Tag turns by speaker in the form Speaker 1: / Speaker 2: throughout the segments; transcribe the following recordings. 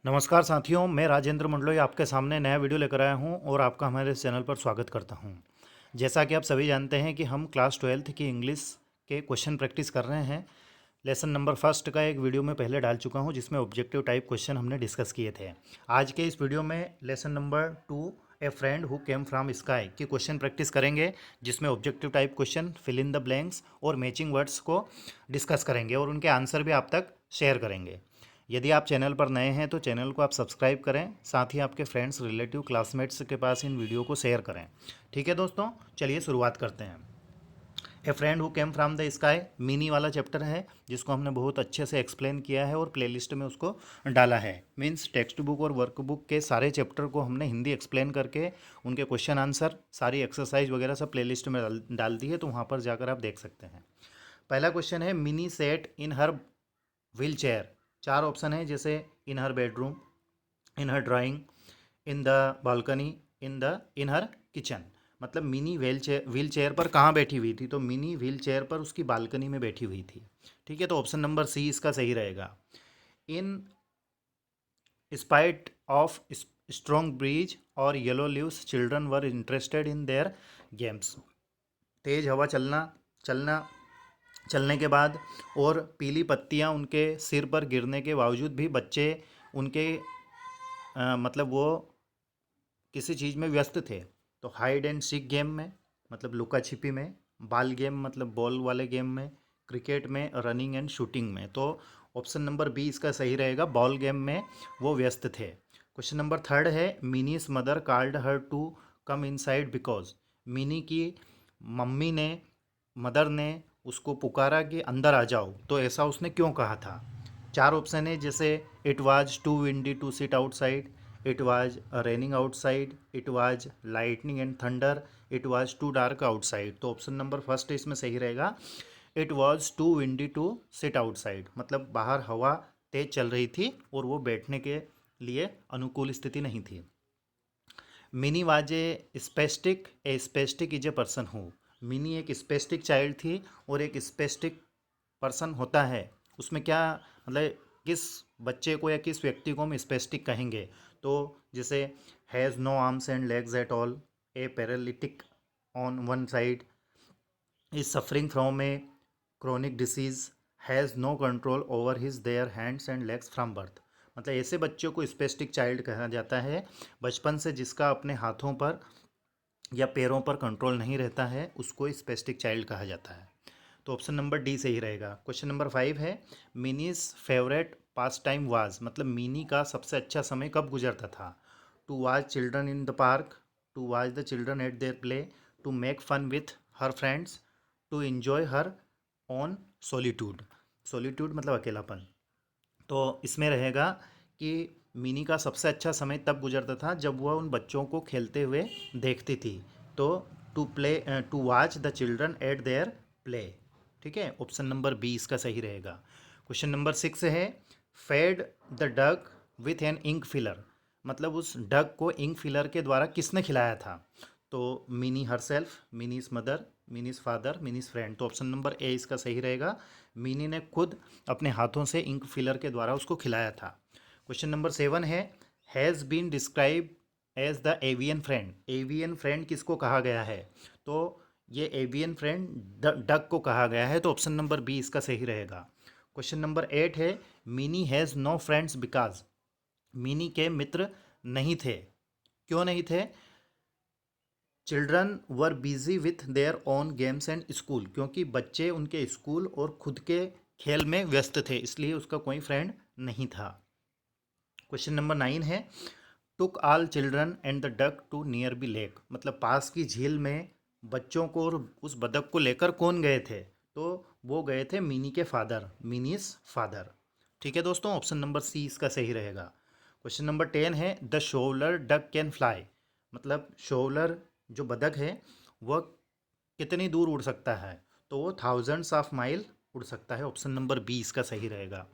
Speaker 1: नमस्कार साथियों, मैं राजेंद्र मंडलोई आपके सामने नया वीडियो लेकर आया हूं और आपका हमारे इस चैनल पर स्वागत करता हूं। जैसा कि आप सभी जानते हैं कि हम क्लास 12th की इंग्लिश के क्वेश्चन प्रैक्टिस कर रहे हैं। लेसन नंबर फर्स्ट का एक वीडियो में पहले डाल चुका हूं जिसमें ऑब्जेक्टिव टाइप क्वेश्चन हमने डिस्कस किए थे। आज के इस वीडियो में lesson number 2 a friend who came from sky की क्वेश्चन प्रैक्टिस करेंगे, जिसमें objective type question, fill in the blanks और मैचिंग वर्ड्स को डिस्कस करेंगे और उनके आंसर भी आप तक शेयर करेंगे। यदि आप चैनल पर नए हैं तो चैनल को आप सब्सक्राइब करें, साथ ही आपके फ्रेंड्स, रिलेटिव, क्लासमेट्स के पास इन वीडियो को शेयर करें। ठीक है दोस्तों, चलिए शुरुआत करते हैं। ए friend who came from the sky mini वाला चैप्टर है, जिसको हमने बहुत अच्छे से एक्सप्लेन किया है और प्लेलिस्ट में उसको डाला है। मीन्स टेक्स्ट बुक और वर्कबुक के सारे चैप्टर को हमने हिंदी एक्सप्लेन करके उनके क्वेश्चन आंसर, सारी एक्सरसाइज वगैरह सब प्लेलिस्ट में डाल दी है, तो वहाँ पर जाकर आप देख सकते हैं। पहला क्वेश्चन है, Mini set in her wheelchair. चार ऑप्शन है, जैसे in her bedroom, in her drawing, in the balcony, in her kitchen. मतलब मिनी व्हील चेयर पर कहाँ बैठी हुई थी, तो मिनी व्हील चेयर पर उसकी बालकनी में बैठी हुई थी। ठीक है, तो ऑप्शन नंबर सी इसका सही रहेगा। In spite of strong breeze और yellow leaves children were interested in their games. तेज हवा चलना चलने के बाद और पीली पत्तियां उनके सिर पर गिरने के बावजूद भी बच्चे उनके मतलब वो किसी चीज़ में व्यस्त थे। तो हाइड एंड सीक गेम में, मतलब लुका छिपी में, बॉल गेम मतलब बॉल वाले गेम में, क्रिकेट में, रनिंग एंड शूटिंग में। तो ऑप्शन नंबर बी इसका सही रहेगा, बॉल गेम में वो व्यस्त थे। क्वेश्चन नंबर थर्ड है, Mini's mother called her to come inside because. Mini की मम्मी ने, मदर ने उसको पुकारा कि अंदर आ जाओ, तो ऐसा उसने क्यों कहा था। चार ऑप्शन है, जैसे it was too windy to sit outside, it was raining outside, it was lightning and thunder, it was too dark outside. तो ऑप्शन नंबर फर्स्ट इसमें सही रहेगा, it was too windy to sit outside. मतलब बाहर हवा तेज चल रही थी और वो बैठने के लिए अनुकूल स्थिति नहीं थी। Mini was a spastic is a person who. Mini एक स्पेस्टिक चाइल्ड थी और एक स्पेस्टिक पर्सन होता है, उसमें क्या मतलब किस बच्चे को या किस व्यक्ति को हम स्पेस्टिक कहेंगे। तो जैसे has no arms and legs at all, a paralytic on one side, is suffering from a chronic disease, has no control over his their hands and legs from birth. मतलब ऐसे बच्चों को स्पेस्टिक चाइल्ड कहा जाता है, बचपन से जिसका अपने हाथों पर या पैरों पर कंट्रोल नहीं रहता है, उसको स्पेस्टिक चाइल्ड कहा जाता है। तो ऑप्शन नंबर डी सही रहेगा। क्वेश्चन नंबर 5 है, Mini's favourite pastime was. मतलब मिनी का सबसे अच्छा समय कब गुजरता था। To watch children in the park, to watch the children at their play, to make fun with her friends, to enjoy her own solitude. Solitude मतलब अकेलापन। तो इसमें रहेगा कि मिनी का सबसे अच्छा समय तब गुजरता था जब वह उन बच्चों को खेलते हुए देखती थी। तो to watch the children at their play. ठीक है, ऑप्शन नंबर बी इसका सही रहेगा। क्वेश्चन नंबर 6 है, fed the duck with an ink filler. मतलब उस डक को इंक फिलर के द्वारा किसने खिलाया था। तो mini herself, minis mother, minis father, minis friend. तो ऑप्शन नंबर ए इसका सही रहेगा, मिनी ने खुद अपने हाथों से इंक फिलर के द्वारा उसको खिलाया था। क्वेश्चन नंबर 7 है, has been describe as the avian friend. Avian friend किसको कहा गया है, तो ये एवियन फ्रेंड डक को कहा गया है। तो ऑप्शन नंबर बी इसका सही रहेगा। क्वेश्चन नंबर 8 है, Mini has no friends because. Mini के मित्र नहीं थे, क्यों नहीं थे। Children were busy with their own games and school. क्योंकि बच्चे उनके स्कूल और खुद के खेल में व्यस्त थे, इसलिए उसका कोई फ्रेंड नहीं था। क्वेश्चन नंबर 9 है, took all children and the duck to nearby lake. मतलब पास की झील में बच्चों को और उस बतख को लेकर कौन गए थे, तो वो गए थे मिनी के फादर, मिनीज फादर। ठीक है दोस्तों, ऑप्शन नंबर सी इसका सही रहेगा। क्वेश्चन नंबर 10 है, द शोलर डक कैन फ्लाई। मतलब शोलर जो बतख है वह कितनी दूर उड़ सकता है, तो वो थाउजेंड्स ऑफ माइल उड़ सकता है। ऑप्शन नंबर बी इसका सही रहेगा।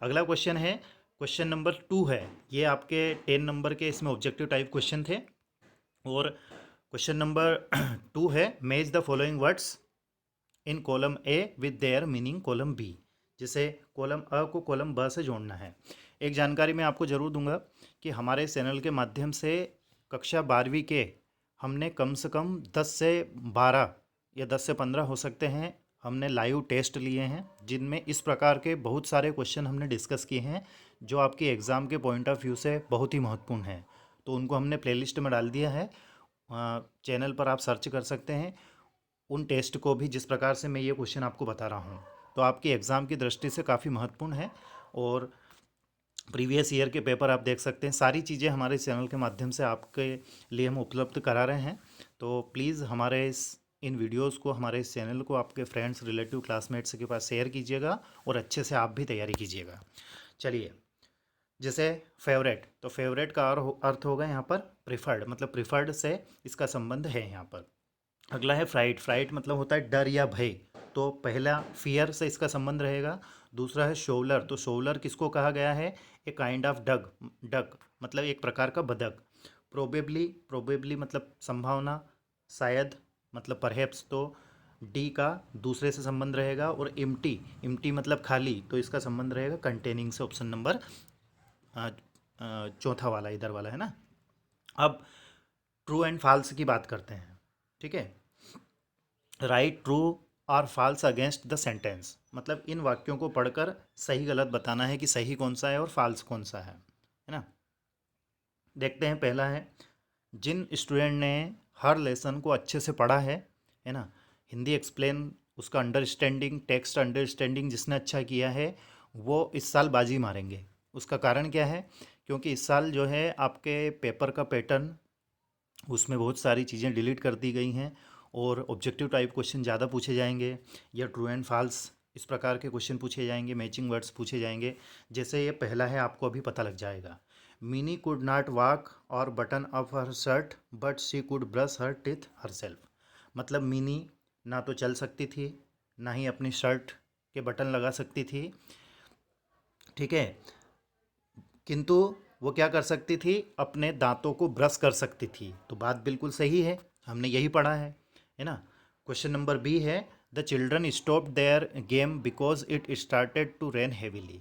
Speaker 1: अगला क्वेश्चन है, क्वेश्चन नंबर 2 है, ये आपके 10 नंबर के इसमें ऑब्जेक्टिव टाइप क्वेश्चन थे। और क्वेश्चन नंबर 2 है, match the following words in column A with their meaning column B. जैसे कॉलम अ को कॉलम ब से जोड़ना है। एक जानकारी मैं आपको ज़रूर दूंगा कि हमारे चैनल के माध्यम से कक्षा 12वीं के हमने कम से कम 10 से 12 या 10 से 15 हो सकते हैं, हमने लाइव टेस्ट लिए हैं, जिनमें इस प्रकार के बहुत सारे क्वेश्चन हमने डिस्कस किए हैं जो आपके एग्ज़ाम के पॉइंट ऑफ व्यू से बहुत ही महत्वपूर्ण हैं। तो उनको हमने प्लेलिस्ट में डाल दिया है, चैनल पर आप सर्च कर सकते हैं उन टेस्ट को भी, जिस प्रकार से मैं ये क्वेश्चन आपको बता रहा हूँ। तो आपकी एग्ज़ाम की दृष्टि से काफ़ी महत्वपूर्ण है और प्रीवियस ईयर के पेपर आप देख सकते हैं। सारी चीज़ें हमारे चैनल के माध्यम से आपके लिए हम उपलब्ध करा रहे हैं। तो प्लीज़ हमारे इन वीडियोस को, हमारे इस चैनल को आपके फ्रेंड्स, रिलेटिव, क्लासमेट्स के पास शेयर कीजिएगा और अच्छे से आप भी तैयारी कीजिएगा। चलिए, जैसे फेवरेट, तो फेवरेट का अर्थ होगा यहाँ पर प्रिफर्ड, मतलब प्रिफर्ड से इसका संबंध है यहाँ पर। अगला है फ्राइट। फ्राइट मतलब होता है डर या भय, तो पहला फियर से इसका संबंध रहेगा। दूसरा है शोवलर, तो शोवलर किसको कहा गया है? A kind of duck, duck मतलब एक प्रकार का बदक। प्रोबेबली, प्रोबेबली मतलब संभावना, शायद मतलब परहैप्स, तो डी का दूसरे से संबंध रहेगा। और इम्टी, इम्टी मतलब खाली, तो इसका संबंध रहेगा कंटेनिंग से, ऑप्शन नंबर चौथा वाला, इधर वाला है ना। अब ट्रू एंड फॉल्स की बात करते हैं, ठीक है। राइट ट्रू और फॉल्स अगेंस्ट द सेंटेंस, मतलब इन वाक्यों को पढ़कर सही गलत बताना है कि सही कौन सा है और फॉल्स कौन सा है ना। देखते हैं, पहला है, जिन स्टूडेंट ने हर लेसन को अच्छे से पढ़ा है ना, हिंदी एक्सप्लेन, उसका अंडरस्टैंडिंग, टेक्स्ट अंडरस्टैंडिंग जिसने अच्छा किया है वो इस साल बाजी मारेंगे। उसका कारण क्या है? क्योंकि इस साल जो है आपके पेपर का पैटर्न, उसमें बहुत सारी चीज़ें डिलीट कर दी गई हैं और ऑब्जेक्टिव टाइप क्वेश्चन ज़्यादा पूछे जाएंगे, या ट्रू एंड फॉल्स इस प्रकार के क्वेश्चन पूछे जाएंगे, मैचिंग वर्ड्स पूछे जाएंगे। जैसे ये पहला है, आपको अभी पता लग जाएगा। मिनी कुड नॉट वॉक और button up her shirt but she could brush her teeth her self, मतलब मिनी ना तो चल सकती थी, ना ही अपनी शर्ट के बटन लगा सकती थी, ठीक है, किंतु वो क्या कर सकती थी? अपने दांतों को ब्रश कर सकती थी। तो बात बिल्कुल सही है, हमने यही पढ़ा है ना। क्वेश्चन नंबर बी है, the children stop their game because it started to rain heavily.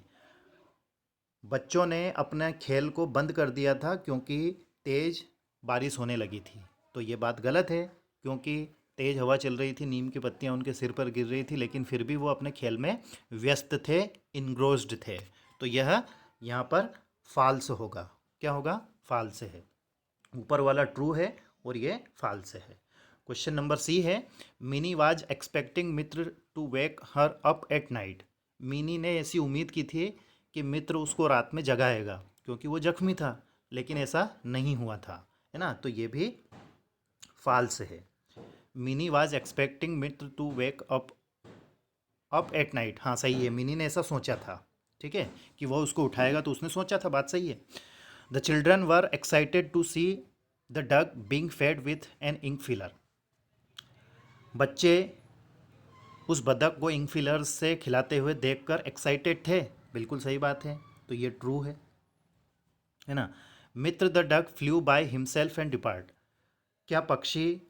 Speaker 1: बच्चों ने अपने खेल को बंद कर दिया था क्योंकि तेज़ बारिश होने लगी थी। तो ये बात गलत है, क्योंकि तेज़ हवा चल रही थी, नीम की पत्तियां उनके सिर पर गिर रही थी, लेकिन फिर भी वो अपने खेल में व्यस्त थे, इनग्रोस्ड थे। तो यह यहाँ पर फाल्स होगा। क्या होगा? फाल्स है। ऊपर वाला ट्रू है और ये फाल्स है। क्वेश्चन नंबर सी है, Mini was expecting Mitra to wake her up at night. Mini ने ऐसी उम्मीद की थी कि मित्र उसको रात में जगाएगा, क्योंकि वो जख्मी था, लेकिन ऐसा नहीं हुआ था, है ना। तो ये भी फाल्स है। Mini was expecting Mitra to wake up at night, हाँ सही है, मिनी ने ऐसा सोचा था, ठीक है, कि वह उसको उठाएगा, तो उसने सोचा था, बात सही है। The children were excited to see the duck being fed with an ink filler. बच्चे उस बतख को इंक फिलर से खिलाते हुए देखकर एक्साइटेड थे, बिल्कुल सही बात है, तो ये ट्रू है ना। मित्र the dog flew by himself and depart. क्या पक्षी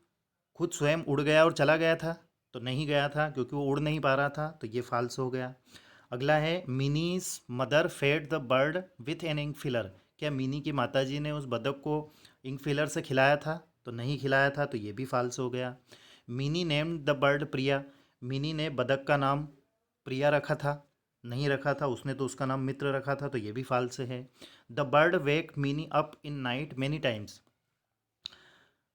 Speaker 1: खुद स्वयं उड़ गया और चला गया था? तो नहीं गया था, क्योंकि वो उड़ नहीं पा रहा था, तो ये फाल्स हो गया। अगला है, Mini's mother fed the bird with an ink filler. क्या मिनी की माताजी ने उस बतख को इंक फिलर से खिलाया था? तो नहीं खिलाया था, तो ये भी फाल्स हो गया। Mini named the bird Priya. Mini ने बतख का नाम प्रिया रखा था? नहीं रखा था, उसने तो उसका नाम मित्र रखा था, तो ये भी फाल्स है। The bird wake mini up in night many times.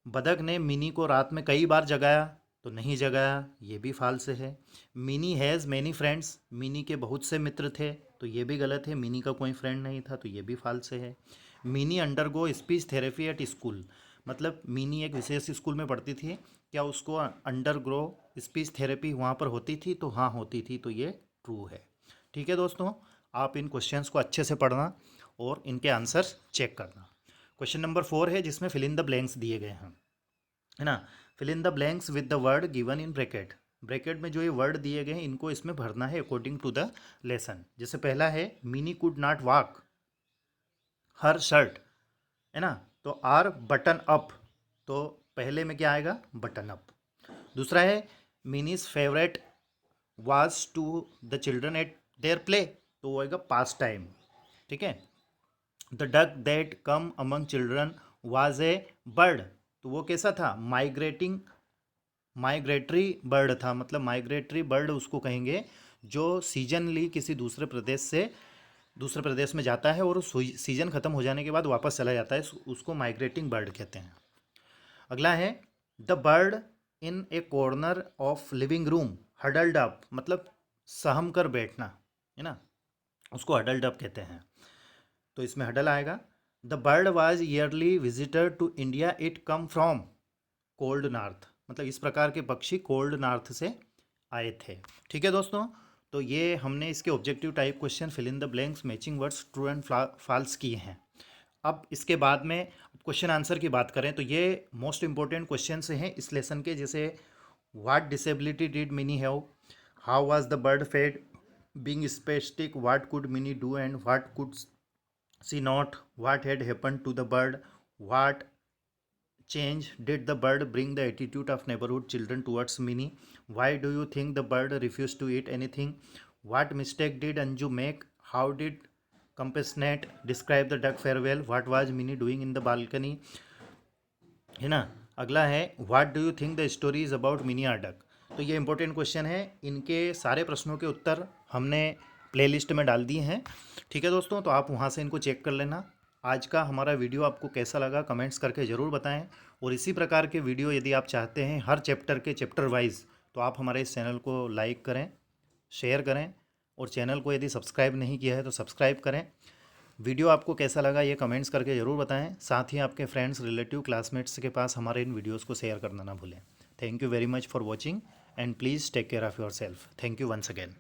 Speaker 1: बतख ने मिनी को रात में कई बार जगाया? तो नहीं जगाया, ये भी फाल्स है। Mini has many friends. Mini के बहुत से मित्र थे, तो ये भी गलत है, मिनी का कोई फ्रेंड नहीं था, तो ये भी फाल्स है। Mini undergo speech therapy at school, मतलब मिनी एक विशेष स्कूल में पढ़ती थी, क्या उसको अंडरग्रो स्पीच थेरेपी वहाँ पर होती थी? तो हाँ होती थी, तो ये ट्रू है। ठीक है दोस्तों, आप इन क्वेश्चंस को अच्छे से पढ़ना और इनके आंसर्स चेक करना। क्वेश्चन नंबर 4 है, जिसमें फिल इन द ब्लैंक्स दिए गए हैं, है ना। Fill in the blanks with the word given in bracket. Bracket में जो ये वर्ड दिए गए हैं, इनको इसमें भरना है अकॉर्डिंग टू द लेसन। जैसे पहला है, mini could not walk her shirt, है ना, तो आर बटन अप, तो पहले में क्या आएगा? Button up. दूसरा है, Mini's favourite was to the children at their play, तो वो आएगा पास टाइम, ठीक है। The duck that come among children was a bird, तो वो कैसा था, माइग्रेटरी बर्ड था, मतलब माइग्रेटरी बर्ड उसको कहेंगे जो सीजनली किसी दूसरे प्रदेश में जाता है और सीजन खत्म हो जाने के बाद वापस चला जाता है, उसको माइग्रेटिंग बर्ड कहते हैं। अगला है the bird in A corner of living room huddled up, मतलब सहम कर बैठना, है ना, उसको हडल्ड अप कहते हैं। तो इसमें हडल आएगा। The bird was yearly visitor to India, it come from cold north, मतलब इस प्रकार के पक्षी कोल्ड नॉर्थ से आए थे। ठीक है दोस्तों, तो ये हमने इसके objective type question fill in the blanks matching words true and false किए हैं। अब इसके बाद में क्वेश्चन आंसर की बात करें तो ये मोस्ट इंपॉर्टेंट क्वेश्चन से हैं इस लेसन के, जैसे what disability did Mini have, how was the bird fed, being spastic, what could Mini do and what could she not, what had happened to the bird, what change did the bird bring the attitude of neighborhood children towards Minnie, why do you think the bird refused to eat anything, what mistake did Anju make, how did compassionate describe the duck farewell, what was Minnie doing in the balcony, है ना। अगला है what do you think the story is about Mini or duck. तो ये important question है, इनके सारे प्रश्नों के उत्तर हमने प्लेलिस्ट में डाल दिए हैं। ठीक है दोस्तों, तो आप वहाँ से इनको चेक कर लेना। आज का हमारा वीडियो आपको कैसा लगा कमेंट्स करके ज़रूर बताएं, और इसी प्रकार के वीडियो यदि आप चाहते हैं हर चैप्टर के चैप्टर वाइज, तो आप हमारे इस चैनल को लाइक करें, शेयर करें, और चैनल को यदि सब्सक्राइब नहीं किया है तो सब्सक्राइब करें। वीडियो आपको कैसा लगा ये कमेंट्स करके ज़रूर बताएं, साथ ही आपके फ्रेंड्स, रिलेटिव, क्लासमेट्स के पास हमारे इन वीडियोस को शेयर करना ना भूलें। Thank you very much for watching and please take care of yourself. Thank you once again.